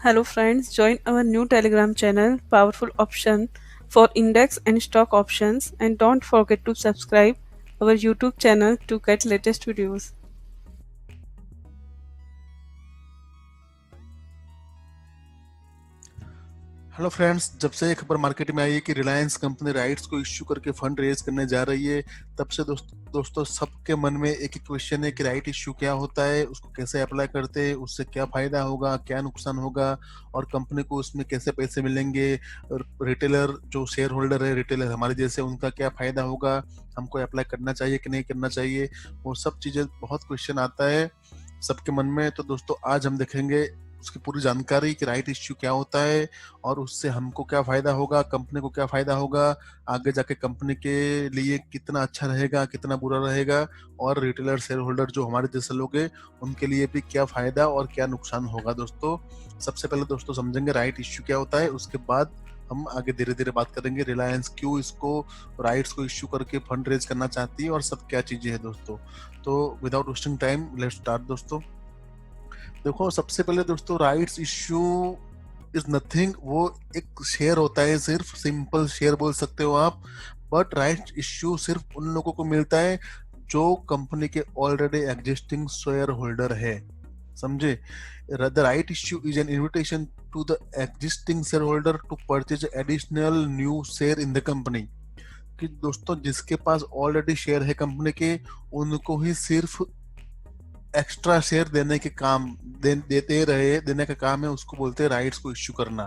Hello friends, join our new Telegram channel, Powerful Option for Index and Stock Options, and don't forget to subscribe our YouTube channel to get latest videos. Hello friends, जब से ये खबर market में आई है कि Reliance company rights को issue करके fund raise करने जा रही है, तब से दोस्तों सबके मन में एक ही क्वेश्चन है कि राइट इश्यू क्या होता है, उसको कैसे अप्लाई करते हैं, उससे क्या फायदा होगा, क्या नुकसान होगा और कंपनी को उसमें कैसे पैसे मिलेंगे। और रिटेलर जो शेयर होल्डर है, रिटेलर हमारे जैसे, उनका क्या फायदा होगा, हमको अप्लाई करना चाहिए कि नहीं करना चाहिए, वो सब चीजें बहुत क्वेश्चन आता है सबके मन में। तो दोस्तों आज हम देखेंगे उसकी पूरी जानकारी कि राइट इश्यू क्या होता है और उससे हमको क्या फायदा होगा, कंपनी को क्या फायदा होगा, आगे जाके कंपनी के लिए कितना अच्छा रहेगा, कितना बुरा रहेगा, और रिटेलर शेयर होल्डर जो हमारे जैसे लोग हैं उनके लिए भी क्या फायदा और क्या नुकसान होगा। दोस्तों सबसे पहले दोस्तों समझेंगे राइट इश्यू क्या होता है, उसके बाद हम आगे धीरे धीरे बात करेंगे रिलायंस क्यों इसको राइट्स को इश्यू करके फंड रेज करना चाहती है और सब क्या चीजें हैं दोस्तों। तो without wasting time let's start दोस्तों। देखो सबसे पहले दोस्तों राइट्स इश्यू इज नथिंग, वो एक शेयर होता है, सिर्फ सिंपल शेयर बोल सकते हो आप। बट राइट्स इश्यू सिर्फ उन लोगों को मिलता है जो कंपनी के ऑलरेडी एग्जिस्टिंग शेयर होल्डर है, समझे। The right issue is an invitation to the existing share holder to purchase additional new share in the company. कि दोस्तों जिसके पास ऑलरेडी शेयर है कंपनी के, उनको ही सिर्फ एक्स्ट्रा शेयर देने के काम देने का काम है, उसको बोलते हैं राइट्स को इश्यू करना।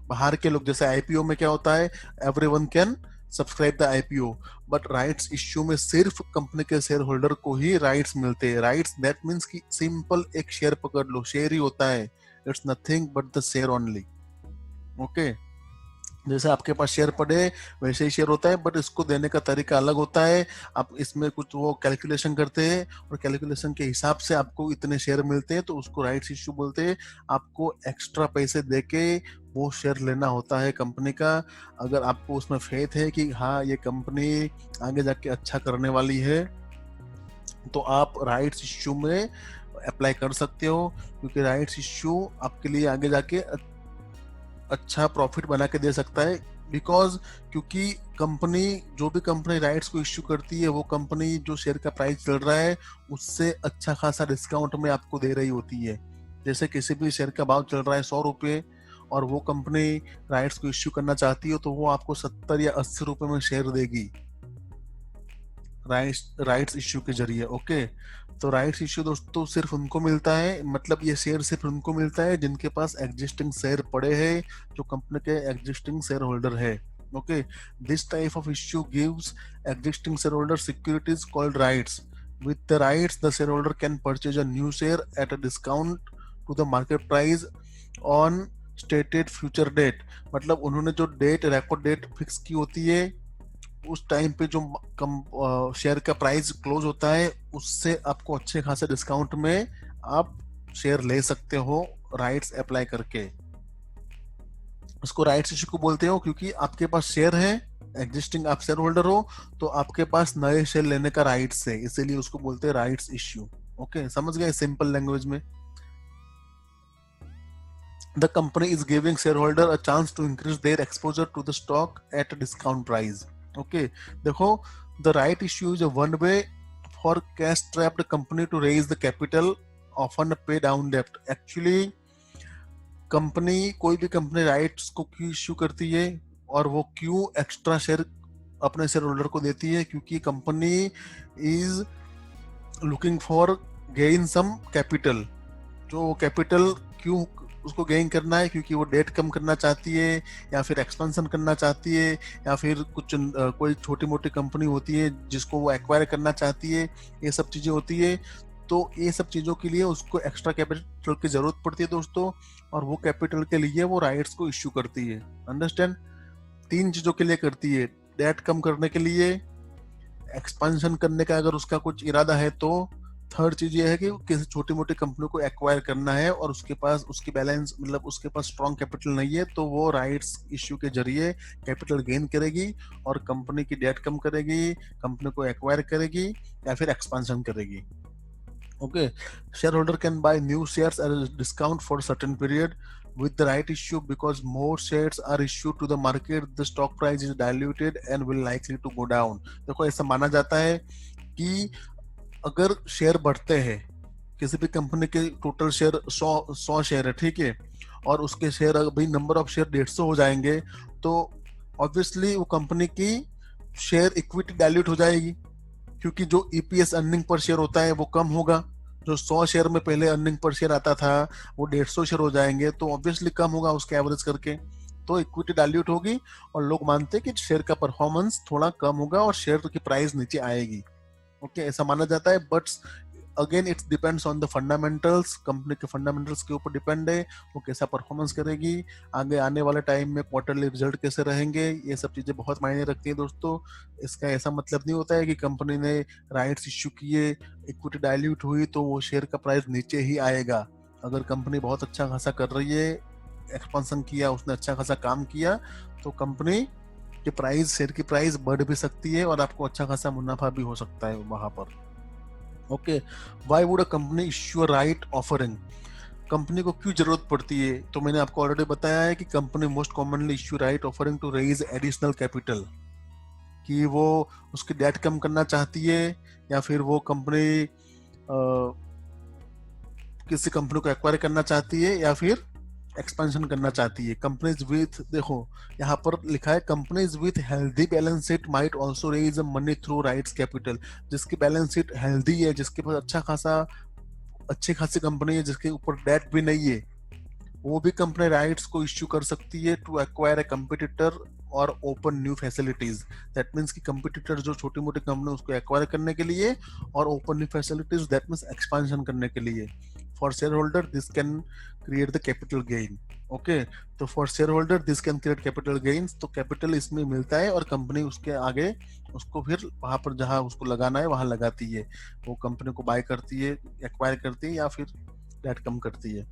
बाहर के लोग जैसे आईपीओ में क्या होता है, everyone can subscribe the IPO, but rights issue में सिर्फ कंपनी के शेयर होल्डर को ही राइट्स मिलते हैं। राइट्स दैट मीन्स कि सिंपल एक शेयर पकड़ लो, शेयर ही होता है, it's nothing but the share only. Okay, जैसे आपके पास शेयर पड़े वैसे ही शेयर होता है, बट इसको देने का तरीका अलग होता है। आप इसमें कुछ वो कैलकुलेशन करते हैं और कैलकुलेशन के हिसाब से आपको इतने शेयर मिलते हैं, तो उसको राइट्स इश्यू बोलते हैं। आपको एक्स्ट्रा पैसे देके वो शेयर लेना होता है कंपनी का। अगर आपको उसमें फेथ है कि हाँ ये कंपनी आगे जाके अच्छा करने वाली है, तो आप राइट्स इश्यू में अप्लाई कर सकते हो, क्योंकि राइट्स इश्यू आपके लिए आगे जाके अच्छा प्रॉफिट बना के दे सकता है। बिकॉज क्योंकि कंपनी जो भी कंपनी राइट्स को इश्यू करती है, वो कंपनी जो शेयर का प्राइस चल रहा है उससे अच्छा खासा डिस्काउंट में आपको दे रही होती है। जैसे किसी भी शेयर का भाव चल रहा है 100 रुपये और वो कंपनी राइट्स को इश्यू करना चाहती है, तो वो आपको 70 या 80 रुपए में शेयर देगी राइट्स इश्यू के जरिए। ओके, तो राइट्स इश्यू दोस्तों सिर्फ उनको मिलता है, मतलब ये शेयर सिर्फ उनको मिलता है जिनके पास एग्जिस्टिंग शेयर पड़े हैं, जो कंपनी के एग्जिस्टिंग शेयर होल्डर है। Okay, this type of issue gives existing share holder securities called rights. With the rights the share holder can purchase a new share at a discount to the market price on stated future date. मतलब उन्होंने जो date, record date fix की होती है, उस time पे जो share का प्राइस क्लोज होता है उससे आपको अच्छे खासे डिस्काउंट में आप शेयर ले सकते हो राइट्स अप्लाई करके। उसको राइट्स इश्यू को बोलते हो क्योंकि आपके पास शेयर है, एग्जिस्टिंग आप शेयर होल्डर हो, तो आपके पास नए शेयर लेने का राइट्स है, इसीलिए उसको बोलते हैं राइट्स इश्यू। ओके, समझ गए सिंपल लैंग्वेज में। The company is giving shareholder a chance to increase their exposure to the stock at a discount price. Okay, देखो, the right issue is a one way for cash strapped company to raise the capital, often pay down debt. Actually company, कोई भी company rights को क्यों issue करती है और वो क्यों एक्स्ट्रा शेयर अपने शेयर होल्डर को देती है, क्योंकि company is looking for gain some capital. जो कैपिटल क्यों उसको गेन करना है, क्योंकि वो डेट कम करना चाहती है, या फिर एक्सपेंशन करना चाहती है, या फिर कुछ कोई छोटी मोटी कंपनी होती है जिसको वो एक्वायर करना चाहती है, ये सब चीजें होती है। तो ये सब चीजों के लिए उसको एक्स्ट्रा कैपिटल की जरूरत पड़ती है दोस्तों, और वो कैपिटल के लिए वो राइट्स को इश्यू करती है। अंडरस्टैंड, 3 चीजों के लिए करती है, डेट कम करने के लिए, एक्सपेंशन करने का अगर उसका कुछ इरादा है तो, थर्ड चीज ये है कि किसी छोटी मोटी कंपनी को एक्वायर करना है और उसके पास उसकी बैलेंस, मतलब उसके पास स्ट्रॉन्ग कैपिटल नहीं है, तो वो राइट्स इश्यू के जरिए कैपिटल गेन करेगी और कंपनी की डेट कम करेगी, कंपनी को एक्वायर करेगी या फिर एक्सपेंशन करेगी। Okay, share holder can buy new shares at a discount for certain period. with the right issue, because more shares are issued to the market, the stock price is diluted and will likely to go down. देखो ऐसा माना जाता है कि अगर share बढ़ते हैं, किसी भी कंपनी के टोटल शेयर 100 शेयर है, ठीक है, और उसके शेयर अभी नंबर ऑफ शेयर 150 हो जाएंगे, तो ऑब्वियसली वो कंपनी की शेयर इक्विटी डाइल्यूट हो जाएगी, क्योंकि जो ईपीएस अर्निंग पर शेयर होता है वो कम होगा। जो 100 शेयर में पहले अर्निंग पर शेयर आता था वो 150 शेयर हो जाएंगे, तो ऑब्वियसली कम होगा उसके एवरेज करके, तो इक्विटी डाइल्यूट होगी और लोग मानते हैं कि शेयर का परफॉर्मेंस थोड़ा कम होगा और शेयर की प्राइस नीचे आएगी। ओके, ऐसा माना जाता है, but again it's depends on the fundamentals, company के फंडामेंटल्स के ऊपर डिपेंड है वो कैसा परफॉर्मेंस करेगी, आगे आने वाले टाइम में क्वार्टरली रिजल्ट कैसे रहेंगे, ये सब चीजें बहुत मायने रखती है दोस्तों। इसका ऐसा मतलब नहीं होता है कि कंपनी ने राइट्स इश्यू किए, इक्विटी डाइल्यूट हुई तो वो शेयर का प्राइस नीचे ही आएगा। अगर कंपनी बहुत अच्छा खासा कर रही है, एक्सपेंशन किया, उसने अच्छा खासा काम किया, तो कंपनी के प्राइस, शेयर की प्राइस बढ़ भी सकती है और आपको अच्छा खासा मुनाफा भी हो सकता है वहां पर। Okay, why would a company issue a right offering? Company को क्यों जरूरत पड़ती है? तो मैंने आपको ऑलरेडी बताया है कि company most commonly issue right offering to raise additional capital, कि वो उसकी डेट कम करना चाहती है, या फिर वो कंपनी किसी कंपनी को एक्वायर करना चाहती है, या फिर एक्सपेंशन करना चाहती है। कंपनीज विथ, देखो यहाँ पर लिखा है companies with healthy balance sheet might also raise money through rights capital. जिसकी बैलेंस शीट हेल्दी है, जिसके पास अच्छी खासी कंपनी है, जिसके ऊपर डेट भी नहीं है, वो भी कंपनी राइट्स को इश्यू कर सकती है टू एक्वायर ए कंपिटिटर और open new facilities. That means कि कंपिटिटर जो छोटी मोटी कंपनी, उसको एक्वायर करने के लिए, और open new facilities that means expansion करने के लिए। For shareholder this can create the capital gain. Okay, तो for shareholder this can create capital gains, तो कैपिटल इसमें मिलता है और कंपनी उसके आगे उसको फिर वहां पर जहां उसको लगाना है वहां लगाती है, वो कंपनी को बाय करती है, एक्वायर करती है, या फिर डेट कम करती है।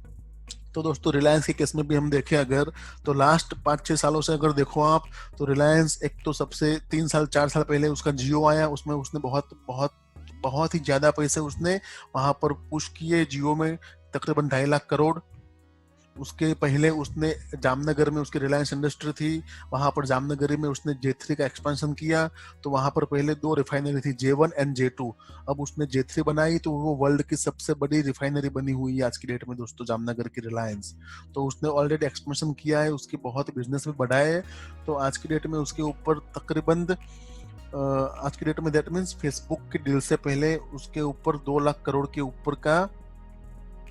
तो दोस्तों रिलायंस के केस में भी हम देखें अगर, तो लास्ट 5-6 सालों से अगर देखो आप, तो रिलायंस एक तो सबसे 3-4 साल पहले उसका जियो आया, उसमें उसने बहुत बहुत बहुत ही ज्यादा पैसे उसने वहां पर पुश किए जियो में, तकरीबन 2.5 लाख करोड़। उसके पहले उसने जामनगर में, उसकी रिलायंस इंडस्ट्री थी, वहां पर जामनगरी में उसने J3 का एक्सपेंशन किया, तो वहां पर पहले 2 रिफाइनरी थी, J1 एंड J2। अब उसने J3 बनाई, तो वो वर्ल्ड की सबसे बड़ी रिफाइनरी बनी हुई है आज की डेट में दोस्तों, जामनगर की रिलायंस। तो उसने ऑलरेडी एक्सपेंशन किया है, उसकी बहुत बिजनेस भी बढ़ा है, तो आज की डेट में उसके ऊपर तकरीबन आज की डेट में दैट मीन्स फेसबुक की डील से पहले उसके ऊपर 2 लाख करोड़ के ऊपर का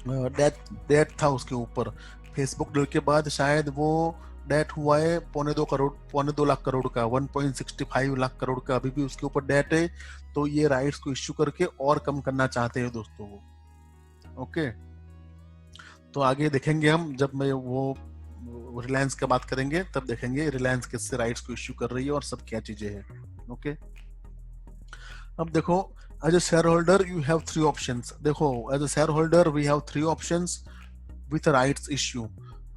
डेट था उसके ऊपर। फेसबुक डील के बाद शायद वो डेट हुआ है 2.25 लाख करोड़ का, 1.65 लाख करोड़ का अभी भी उसके ऊपर डेट है। तो ये राइट्स को इश्यू करके और कम करना चाहते हैं दोस्तों वो। ओके, तो आगे देखेंगे हम, जब मैं वो रिलायंस की बात करेंगे तब देखेंगे रिलायंस किससे राइट्स को इश्यू कर रही है और सब क्या चीजें हैं। ओके, अब देखो as a shareholder you have 3 options. देखो as a shareholder we have 3 options with rights issue.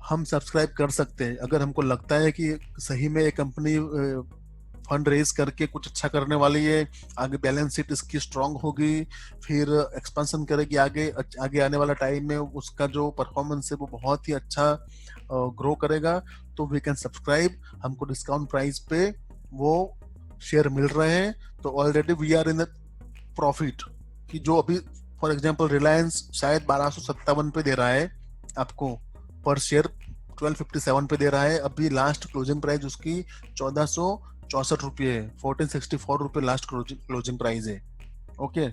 हम सब्सक्राइब कर सकते हैं अगर हमको लगता है कि सही में एक कंपनी फंड रेज करके कुछ अच्छा करने वाली है, आगे बैलेंस शीट इसकी स्ट्रांग होगी, फिर एक्सपेंशन करेगी, आगे आने वाला टाइम में उसका जो परफॉर्मेंस है वो बहुत ही अच्छा ग्रो करेगा, तो वी कैन सब्सक्राइब। हमको डिस्काउंट प्राइस पे वो शेयर मिल रहे हैं, तो already we are in profit. कि जो अभी फॉर एग्जांपल रिलायंस शायद 1257 पे दे रहा है आपको पर शेयर, 1257 पे दे रहा है, अभी लास्ट क्लोजिंग प्राइस उसकी 1464 रुपये है, 1464 रुपये लास्ट क्लोजिंग प्राइस है। ओके,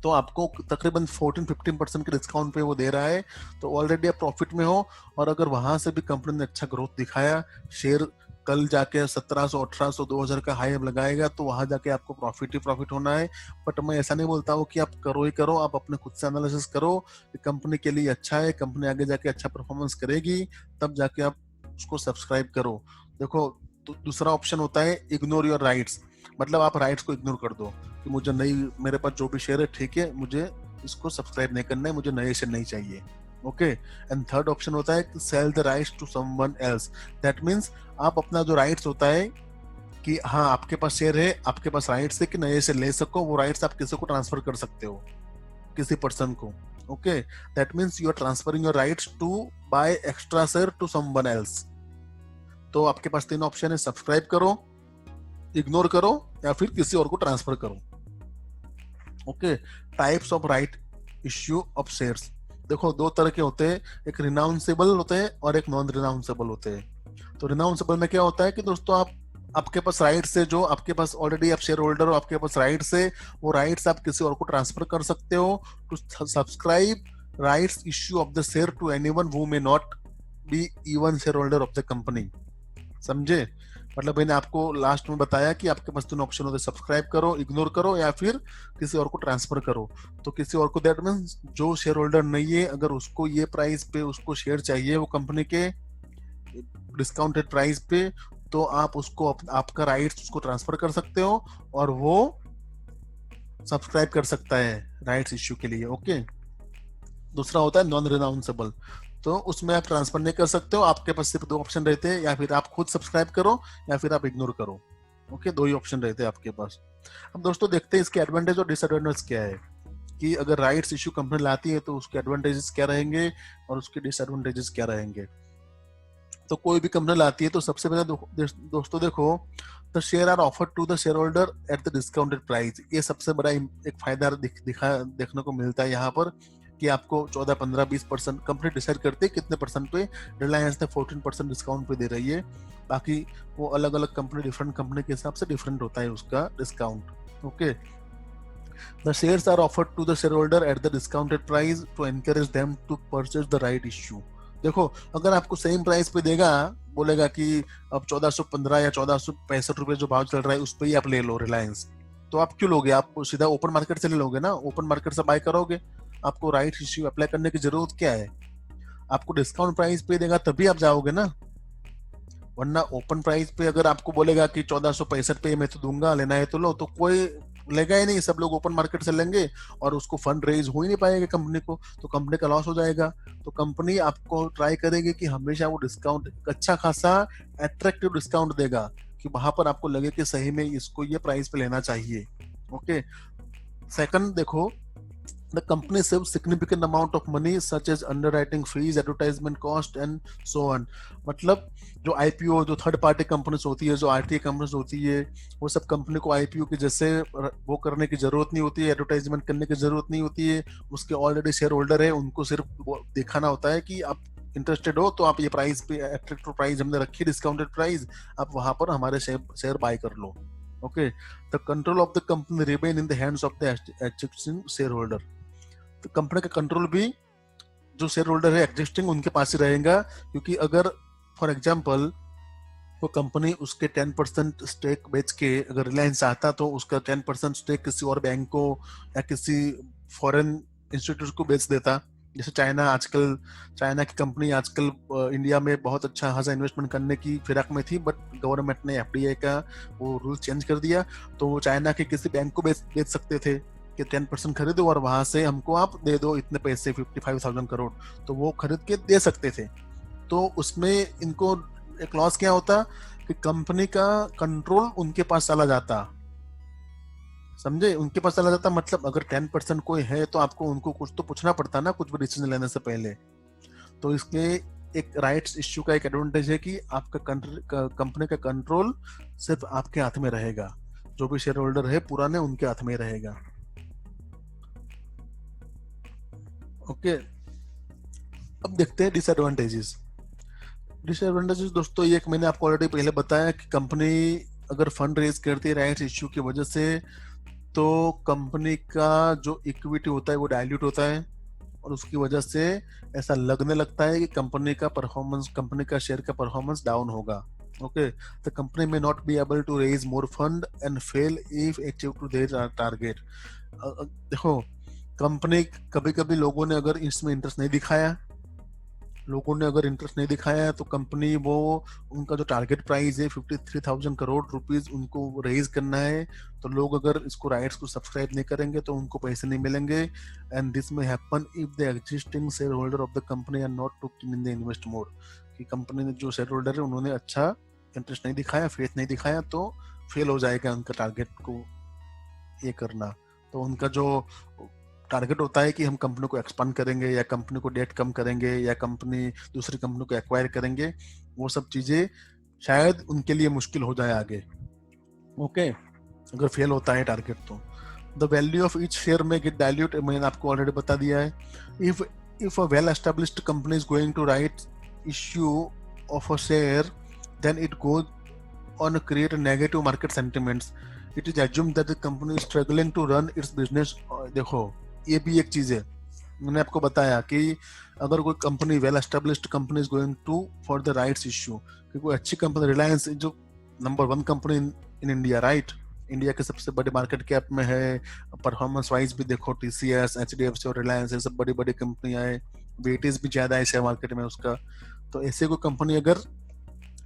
तो आपको तकरीबन 14-15% के डिस्काउंट पे वो दे रहा है, तो ऑलरेडी आप प्रॉफिट में हो। और अगर वहां से भी कंपनी ने अच्छा ग्रोथ दिखाया, शेयर कल जाके 1700, 1800, 2000 का हाई लगाएगा, तो वहां जाके आपको प्रॉफिट ही प्रॉफिट होना है। बट मैं ऐसा नहीं बोलता हूँ कि आप करो ही करो, आप अपने खुद से एनालिसिस करो कि कंपनी के लिए अच्छा है, कंपनी आगे जाके अच्छा परफॉर्मेंस करेगी, तब जाके आप उसको सब्सक्राइब करो। देखो दूसरा ऑप्शन होता है इग्नोर योर राइट्स, मतलब आप राइट्स को इग्नोर कर दो कि मुझे नहीं, मेरे पास जो भी शेयर है ठीक है, मुझे इसको सब्सक्राइब नहीं करना है, मुझे नए शेयर नहीं चाहिए। ओके, एंड थर्ड ऑप्शन होता है sell the rights to someone else. That means आप अपना जो राइट्स होता है कि हाँ आपके पास शेयर है, आपके पास राइट्स है कि नए शेयर ले सको, वो राइट्स आप किसी को ट्रांसफर कर सकते हो, किसी पर्सन को। Okay, that means you are transferring your rights to buy extra share to someone else. तो आपके पास तीन ऑप्शन है, सब्सक्राइब करो, इग्नोर करो, या फिर किसी और को ट्रांसफर करो। Okay, types of right issue of shares. देखो दो तरह के होते हैं, एक रिनाउंसेबल होते हैं और एक नॉन रिनाउंसेबल होते हैं। तो रिनाउंसेबल में क्या होता है कि दोस्तों आपके पास राइट्स है, जो आपके पास ऑलरेडी आप शेयर होल्डर हो, आपके पास राइट्स है, वो राइट्स आप किसी और को ट्रांसफर कर सकते हो to subscribe rights issue of the share to anyone who may not be even share holder of the company. समझे? मतलब मैंने आपको लास्ट में बताया कि आपके पास तीन ऑप्शन होते हैं, सब्सक्राइब करो, इग्नोर करो, या फिर किसी और को ट्रांसफर करो। तो किसी और को दैट मीन्स जो शेयर होल्डर नहीं है, अगर उसको ये प्राइस पे उसको शेयर चाहिए वो कंपनी के डिस्काउंटेड प्राइस पे, तो आप उसको आपका राइट्स उसको ट्रांसफर कर सकते हो और वो सब्सक्राइब कर सकता है राइट्स इश्यू के लिए। ओके, दूसरा होता है नॉन रिनाउंसेबल, तो उसमें आप ट्रांसफर नहीं कर सकते हो, आपके पास सिर्फ दो ऑप्शन रहते हैं, या फिर आप खुद सब्सक्राइब करो या फिर आप इग्नोर करो। ओके, दो ही ऑप्शन रहते हैं आपके पास। अब दोस्तों देखते हैं इसके एडवांटेज और डिसएडवांटेज क्या है, कि अगर राइट्स इश्यू कंपनी लाती है तो उसके एडवांटेजेस क्या रहेंगे और उसके डिसएडवांटेजेस क्या रहेंगे। तो कोई भी कंपनी लाती है तो सबसे पहले दोस्तों देखो, the share are offered to the share holder at the discounted price. ये सबसे बड़ा एक फायदा देखने को मिलता है यहाँ पर, कि आपको 14, 15, 20% कंपनी डिसाइड करती है कितने परसेंट पे। रिलायंस ने 14% डिस्काउंट पे दे रही है, बाकी वो अलग अलग कंपनी डिफरेंट कंपनी के हिसाब से डिफरेंट होता है उसका discount. Okay, the shares are offered to the share holder at the discounted price to encourage them to purchase the right issue. देखो अगर आपको सेम प्राइस पे देगा, बोलेगा कि अब 1415 या 1465 रुपए जो भाव चल रहा है उस पर ही आप ले लो रिलायंस, तो आप क्यों लोगे? आप सीधा ओपन मार्केट से ले लोगे ना, ओपन मार्केट से बाय करोगे। आपको राइट इश्यू अप्लाई करने की जरूरत क्या है? आपको डिस्काउंट प्राइस पे देगा तभी आप जाओगे ना, वरना ओपन प्राइस पे अगर आपको बोलेगा कि 1465 पे मैं तो दूंगा, लेना है तो लो, तो कोई लेगा ही नहीं, सब लोग ओपन मार्केट से लेंगे और उसको फंड रेज हो ही नहीं पाएगा कंपनी को, तो कंपनी का लॉस हो जाएगा। तो कंपनी आपको ट्राई करेगी कि हमेशा वो डिस्काउंट अच्छा खासा अट्रैक्टिव डिस्काउंट देगा, कि वहां पर आपको लगे कि सही में इसको ये प्राइस पे लेना चाहिए। ओके, सेकंड देखो, the company saves significant amount of money such as underwriting fees, advertisement cost and so on। मतलब जो आईपीओ, जो थर्ड पार्टी कंपनीज होती है, जो आरटीए कंपनीज होती है, वो सब कंपनी को आईपीओ के जैसे वो करने की जरूरत नहीं होती है, एडवर्टाइजमेंट करने की जरूरत नहीं होती है। उसके ऑलरेडी शेयर होल्डर है, उनको सिर्फ वो दिखाना होता है कि आप इंटरेस्टेड हो तो आप ये प्राइस पे, अट्रैक्टिव प्राइस हमने रखी, डिस्काउंटेड प्राइस, आप वहां पर हमारे शेयर बाय कर लो। Okay, the control of the company remain in the hands of the existing share holder. तो कंपनी का कंट्रोल भी जो शेयर होल्डर है एग्जिस्टिंग उनके पास ही रहेगा, क्योंकि अगर फॉर एग्जांपल वो कंपनी उसके 10% स्टेक बेच के अगर रिलायंस आता, तो उसका 10% स्टेक किसी और बैंक को या किसी फॉरेन इंस्टीट्यूट को बेच देता। जैसे चाइना की कंपनी आजकल इंडिया में बहुत अच्छा खासा इन्वेस्टमेंट करने की फिराक में थी, बट गवर्नमेंट ने एफडीआई का वो रूल चेंज कर दिया, तो वो चाइना के किसी बैंक को बेच सकते थे कि 10% खरीदो और वहां से हमको आप दे दो इतने पैसे, 55,000 करोड़, तो वो खरीद के दे सकते थे। तो उसमें इनको एक लॉस क्या होता कि कंपनी का कंट्रोल उनके पास चला जाता। समझे? उनके पास चला जाता मतलब अगर 10% कोई है तो आपको उनको कुछ तो पूछना पड़ता ना, कुछ भी डिसीजन लेने से पहले। तो इसके एक राइट्स इश्यू का एक एडवांटेज है कि आपका कंपनी का कंट्रोल सिर्फ आपके हाथ में रहेगा, जो भी शेयर होल्डर है पुराने उनके हाथ में रहेगा। ओके, अब देखते हैं डिसएडवांटेजेस। डिसएडवांटेजेस दोस्तों, ये एक मैंने आपको ऑलरेडी पहले बताया कि कंपनी अगर फंड रेज करती है राइट्स इश्यू की वजह से, तो कंपनी का जो इक्विटी होता है वो डाइल्यूट होता है, और उसकी वजह से ऐसा लगने लगता है कि कंपनी का शेयर का परफॉर्मेंस डाउन होगा। Okay, the company may not be able to raise more fund and fail if achieve to their target. देखो कंपनी कभी कभी लोगों ने अगर इसमें इंटरेस्ट नहीं दिखाया तो कंपनी वो उनका जो टारगेट प्राइस है 53,000 करोड़ रुपीस उनको रेज करना है, तो लोग अगर इसको राइट्स को सब्सक्राइब नहीं करेंगे तो उनको पैसे नहीं मिलेंगे। And this may happen if the existing share holder of the company are not to in the invest mode, कि कंपनी ने जो शेयर होल्डर है उन्होंने अच्छा इंटरेस्ट नहीं दिखाया, फेथ नहीं दिखाया, तो फेल हो जाएगा उनका टारगेट को ये करना। तो उनका जो टारगेट होता है कि हम कंपनी को एक्सपांड करेंगे या कंपनी को डेट कम करेंगे या कंपनी दूसरी कंपनी को एक्वायर करेंगे, वो सब चीजें शायद उनके लिए मुश्किल हो जाए आगे। ओके, अगर फेल होता है टारगेट तो the value of each share may get dilute, मैंने आपको ऑलरेडी बता दिया है। If a well established company is going to right issue of a share, then it goes on create negative market sentiments. It is assumed that the company is struggling to run its business. देखो ये भी एक चीज है, मैंने आपको बताया कि अगर कोई company well established company is going to for the rights issue, कि कोई अच्छी कंपनी, रिलायंस जो number 1 company in India, right, India के सबसे बड़े मार्केट कैप में है, परफॉर्मेंस वाइज भी देखो टीसीएस, एचडीएफसी और रिलायंस, ये सब बड़ी बड़ी कंपनियां हैं, वेटेज भी ज्यादा है शेयर मार्केट में उसका। तो ऐसे कोई कंपनी अगर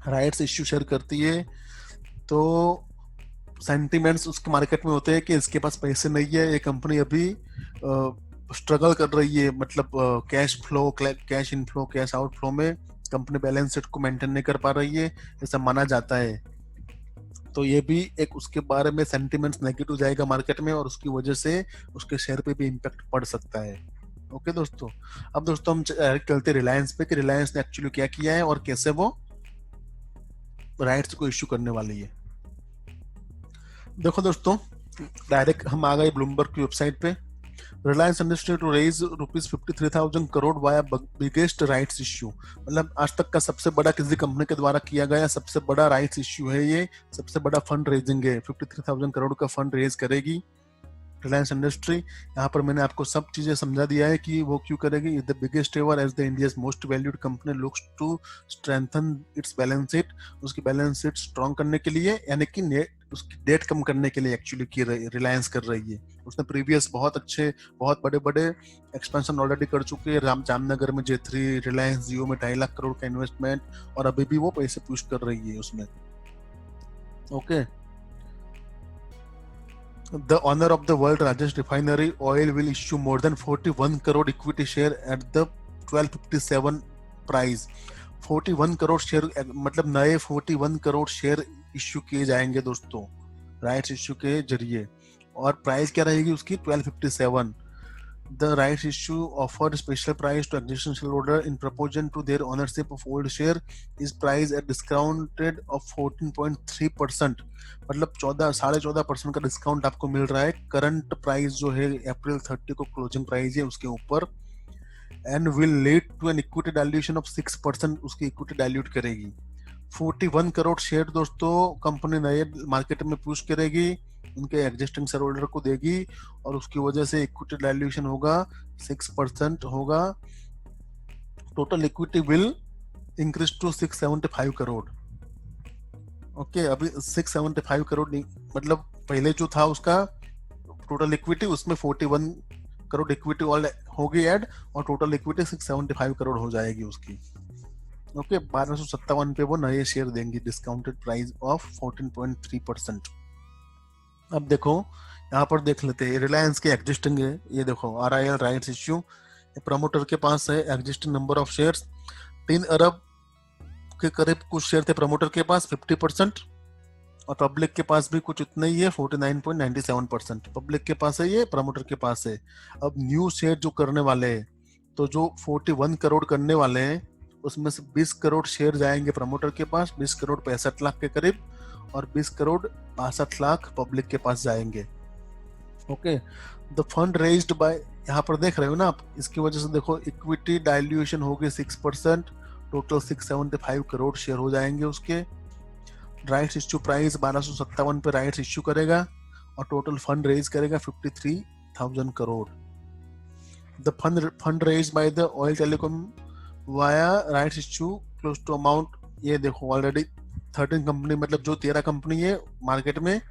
राइट्स इश्यू शेयर करती है तो सेंटिमेंट्स उसके मार्केट में होते हैं कि इसके पास पैसे नहीं है, ये कंपनी अभी स्ट्रगल कर रही है, मतलब cash flow, cash inflow, cash outflow में कंपनी बैलेंस शीट को मेंटेन नहीं कर पा रही है, ऐसा माना जाता है। तो ये भी एक उसके बारे में सेंटिमेंट्स नेगेटिव जाएगा मार्केट में और उसकी वजह से उसके शेयर पे भी इम्पैक्ट पड़ सकता है। ओके दोस्तों, अब दोस्तों हम चलते रिलायंस पे कि रिलायंस ने एक्चुअली क्या किया है और कैसे वो राइट्स को इश्यू करने वाली है। देखो दोस्तों, डायरेक्ट हम आ गए ब्लूमबर्ग की वेबसाइट पे। Reliance industry to raise ₹53,000 crore via biggest rights issue, मतलब आज तक का सबसे बड़ा किसी कंपनी के द्वारा किया गया सबसे बड़ा राइट्स इश्यू है ये, सबसे बड़ा फंड रेजिंग है। 53,000 करोड़ का फंड रेज करेगी रिलायंस इंडस्ट्री। यहाँ पर मैंने आपको सब चीजें समझा दिया है कि वो क्यों करेगी। The biggest ever as the India's most valued company looks to strengthen its balance sheet, उसकी बैलेंस शीट स्ट्रॉन्ग करने के लिए, यानी कि उसकी डेट कम करने के लिए एक्चुअली की रिलायंस कर रही है। उसने प्रीवियस बहुत बड़े बड़े एक्सपेंशन ऑलरेडी कर चुके हैं, जामनगर में J3, रिलायंस जियो में 2.5 लाख करोड़ का इन्वेस्टमेंट, और अभी भी वो पैसे पुश कर रही है उसमें। Okay, The owner of the world largest refinery oil will issue more than 41 crore equity share at the 1257 price। 41 crore share, मतलब नए 41 करोड़ शेयर इश्यू किए जाएंगे दोस्तों राइट्स इश्यू के जरिए, और प्राइस क्या रहेगी उसकी 1257। The rights issue offered special price to existing shareholder in proportion to their ownership of old share is priced at discounted of 14.3%, मतलब 14.5% का डिस्काउंट आपको मिल रहा है। करंट प्राइस जो है अप्रैल 30 को क्लोजिंग प्राइस है उसके ऊपर, and will lead to an equity dilution of 6%, उसकी इक्विटी डाइल्यूट करेगी। 41 करोड़ शेयर दोस्तों कंपनी नए मार्केट में पुश करेगी, उनके एग्जिस्टिंग शेयर होल्डर को देगी, और उसकी वजह से इक्विटी डाइल्यूशन होगा 6% होगा। Total equity will increase to 675 crore. Okay, अभी 675 करोड़ मतलब पहले जो था उसका टोटल इक्विटी, उसमें 41 करोड़ इक्विटी ऑल होगी ऐड, और टोटल इक्विटी 675 करोड़ हो जाएगी उसकी। ओके, 1257 पे वो नए शेयर देंगी, डिस्काउंटेड प्राइस ऑफ 14.3%। अब देखो यहाँ पर देख लेते हैं रिलायंस के एग्जिस्टिंग है, ये देखो RIL राइट्स इश्यू, प्रमोटर के पास है एग्जिस्टिंग नंबर ऑफ शेयर्स 3 अरब के करीब कुछ शेयर थे प्रमोटर के पास 50%, और पब्लिक के पास भी कुछ इतना ही है 49.97%। पब्लिक के पास है, ये प्रमोटर के पास है। अब न्यू शेयर जो करने वाले हैं, तो जो 41 करोड़ करने वाले हैं उसमें से 20 करोड़ शेयर जाएंगे प्रमोटर के पास, 20 करोड़ 65 लाख के करीब, और 20 करोड़ 62 लाख पब्लिक के पास जाएंगे। Okay, the fund raised bye, यहाँ पर देख रहे हो ना आप, इसकी वजह से देखो इक्विटी डाइल्यूशन होगी 6%, टोटल 675 करोड़ शेयर हो जाएंगे उसके। राइट्स इश्यू प्राइस 1257 पे राइट्स इश्यू करेगा, और टोटल फंड रेज करेगा 53,000 crore. The fund raise by the oil telecom via rights issue close to amount, ये देखो ऑलरेडी 13 कंपनी, मतलब जो 13 कंपनी है मार्केट में,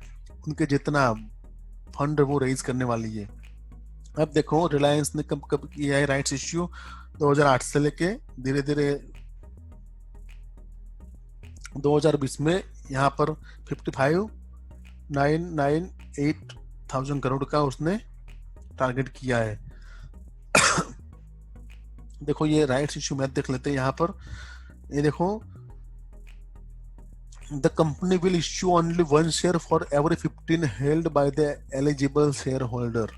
उनके जितना फंड वो रेज करने वाली है। अब देखो रिलायंस ने कब किया है राइट्स इश्यू, 2008 से लेके धीरे धीरे 2020 में यहाँ पर 55,998,000 करोड़ का उसने टारगेट किया है। देखो ये राइट्स इश्यू मैथ देख लेते हैं यहाँ पर, ये देखो the company will issue only 1 share for every 15 held by the eligible share holder,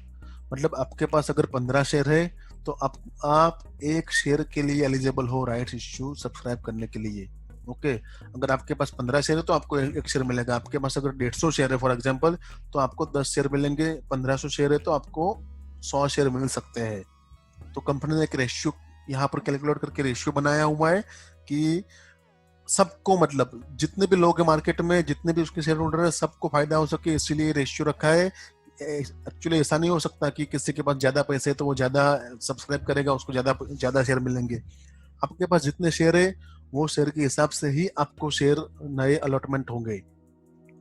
मतलब आपके पास अगर 15 शेयर है तो आप एक शेयर के लिए एलिजिबल हो राइट्स इश्यू सब्सक्राइब करने के लिए। ओके, अगर आपके पास 15 शेयर है तो आपको एक शेयर मिलेगा। आपके पास अगर 150 शेयर है फॉर एग्जांपल, तो आपको 10 शेयर मिलेंगे। 1500 शेयर है तो आपको 100 शेयर मिल सकते हैं। तो कंपनी ने एक रेशियो यहाँ पर कैलकुलेट करके रेशियो बनाया हुआ है कि सबको, मतलब जितने भी लोग हैं मार्केट में, जितने भी उसके शेयर होल्डर है, सबको फायदा हो सके, इसीलिए रेशियो रखा है। एक्चुअली ऐसा नहीं हो सकता कि किसी के पास ज्यादा पैसे है तो वो ज्यादा सब्सक्राइब करेगा, उसको ज्यादा ज्यादा शेयर मिलेंगे। आपके पास जितने शेयर है वो शेयर के हिसाब से ही आपको शेयर नए अलॉटमेंट होंगे।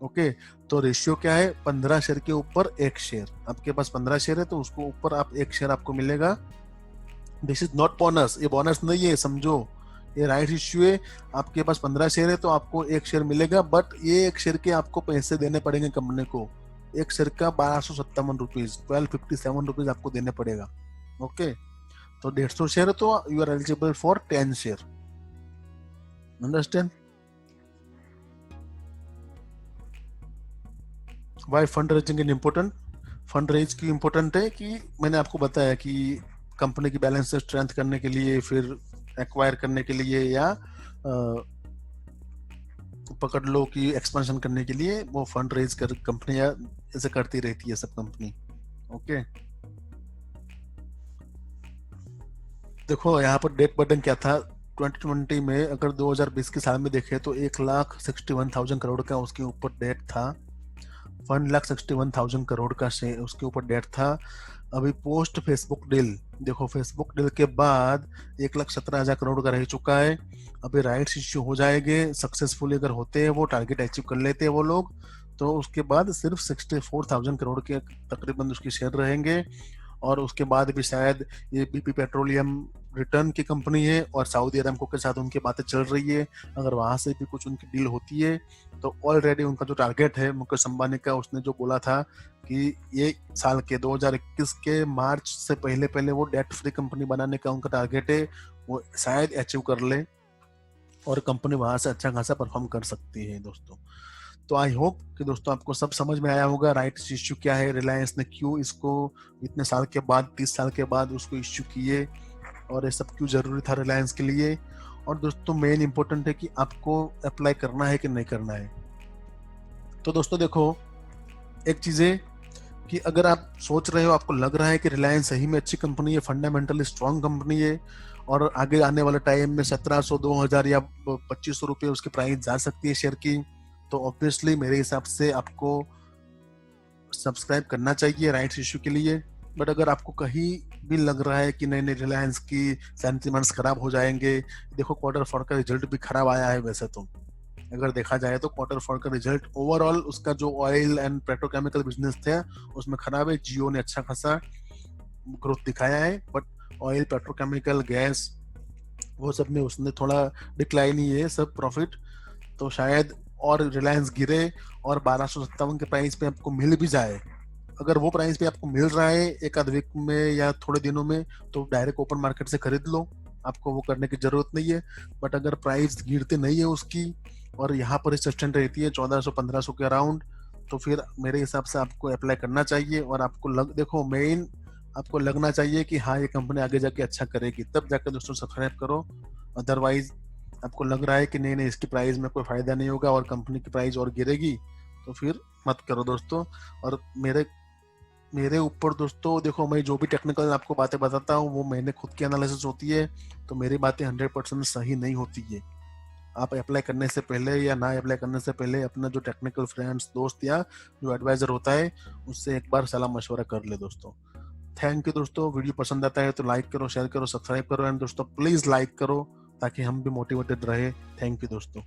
ओके, तो रेशियो क्या है? 15 शेयर के ऊपर एक शेयर। आपके पास 15 शेयर है तो उसको ऊपर आप एक शेयर आपको मिलेगा। दिस इज नॉट बोनस, ये बोनस नहीं है, समझो, ये राइट इश्यू है। आपके पास 15 शेयर है तो आपको एक शेयर मिलेगा, बट ये एक शेयर के आपको पैसे देने पड़ेंगे कंपनी को। एक शेयर का 1257 रुपीज, 1257 रुपीज आपको देने पड़ेगा। ओके, तो 150 शेयर है तो you are eligible for 10 share. Understand? Why fund raising is important? Fund raise की इम्पोर्टेंट है कि मैंने आपको बताया कि कंपनी की बैलेंस स्ट्रेंथ करने के लिए, फिर एक्वायर करने के लिए, या पकड़ लो कि एक्सपेंशन करने के लिए वो फंड रेज कर कंपनियां ऐसे करती रहती है, सब कंपनी। ओके, देखो यहाँ पर डेट बर्डन क्या था 2020 में। अगर 2020 के साल में देखे तो 1,61,000 करोड़ का उसके ऊपर डेट था। 1,61,000 करोड़ का उसके ऊपर डेट था। अभी पोस्ट फेसबुक डील, देखो फेसबुक डील के बाद 1,17,000 करोड़ का रह चुका है। अभी राइट्स इश्यू हो जाएंगे, सक्सेसफुली अगर होते हैं, वो टारगेट अचीव कर लेते हैं वो लोग, तो उसके बाद सिर्फ 64,000 करोड़ के तकरीबन उसके शेयर रहेंगे। और उसके बाद भी शायद ये BP पेट्रोलियम रिटर्न की कंपनी है और सऊदी अरामको के साथ उनकी बातें चल रही है। अगर वहां से भी कुछ उनकी डील होती है तो ऑलरेडी उनका जो टारगेट है मुकेश अंबानी का, उसने जो बोला था कि ये साल के 2021 के मार्च से पहले पहले वो डेट फ्री कंपनी बनाने का उनका टारगेट है, वो शायद अचीव कर ले और कंपनी वहां से अच्छा खासा परफॉर्म कर सकती है दोस्तों। तो आई होप कि दोस्तों आपको सब समझ में आया होगा राइट्स इश्यू क्या है, रिलायंस ने क्यों इसको इतने साल के बाद, 30 साल के बाद उसको इश्यू किए, और ये सब क्यों जरूरी था रिलायंस के लिए। और दोस्तों मेन इंपॉर्टेंट है कि आपको अप्लाई करना है कि नहीं करना है। तो दोस्तों देखो, एक चीज है कि अगर आप सोच रहे हो, आपको लग रहा है कि रिलायंस सही में अच्छी कंपनी है, फंडामेंटली स्ट्रॉन्ग कंपनी है, और आगे आने वाले टाइम में 1700, 2000 या 2500 रुपये उसकी प्राइस जा सकती है शेयर की, तो ऑब्वियसली मेरे हिसाब से आपको सब्सक्राइब करना चाहिए राइट्स इश्यू के लिए। बट अगर आपको कहीं भी लग रहा है कि नहीं नहीं रिलायंस की सेंटिमेंट्स खराब हो जाएंगे, देखो क्वार्टर 4 का रिजल्ट भी खराब आया है। वैसे तो अगर देखा जाए तो क्वार्टर 4 का रिजल्ट ओवरऑल उसका जो ऑयल एंड पेट्रोकेमिकल बिजनेस था उसमें खराब है। जियो ने अच्छा खासा ग्रोथ दिखाया है, बट ऑयल, पेट्रोकेमिकल, गैस, वो सब में उसने थोड़ा डिक्लाइन ही है सब प्रॉफिट। तो शायद और रिलायंस गिरे और 1257 के प्राइस पे आपको मिल भी जाए, अगर वो प्राइस पे आपको मिल रहा है एक आध वीक में या थोड़े दिनों में, तो डायरेक्ट ओपन मार्केट से खरीद लो, आपको वो करने की जरूरत नहीं है। बट अगर प्राइस गिरती नहीं है उसकी और यहाँ पर सस्टेंट रहती है 1400-1500 के अराउंड, तो फिर मेरे हिसाब से आपको अप्लाई करना चाहिए। और आपको देखो मेन आपको लगना चाहिए कि हाँ ये कंपनी आगे जाके अच्छा करेगी, तब जाकर दोस्तों सब्सक्राइब करो। अदरवाइज आपको लग रहा है कि नहीं नहीं इसकी प्राइस में कोई फायदा नहीं होगा और कंपनी की प्राइस और गिरेगी, तो फिर मत करो दोस्तों। और मेरे ऊपर दोस्तों देखो, मैं जो भी टेक्निकल आपको बातें बताता हूँ वो मैंने खुद की एनालिसिस होती है, तो मेरी बातें 100% सही नहीं होती है। आप अप्लाई करने से पहले या ना अप्लाई करने से पहले अपना जो टेक्निकल फ्रेंड्स, दोस्त या जो एडवाइजर होता है उससे एक बार सलाह मशवरा कर ले दोस्तों। थैंक यू दोस्तों। वीडियो पसंद आता है तो लाइक करो, शेयर करो, सब्सक्राइब करो, एंड दोस्तों प्लीज लाइक करो ताकि हम भी मोटिवेटेड रहे। थैंक यू दोस्तों।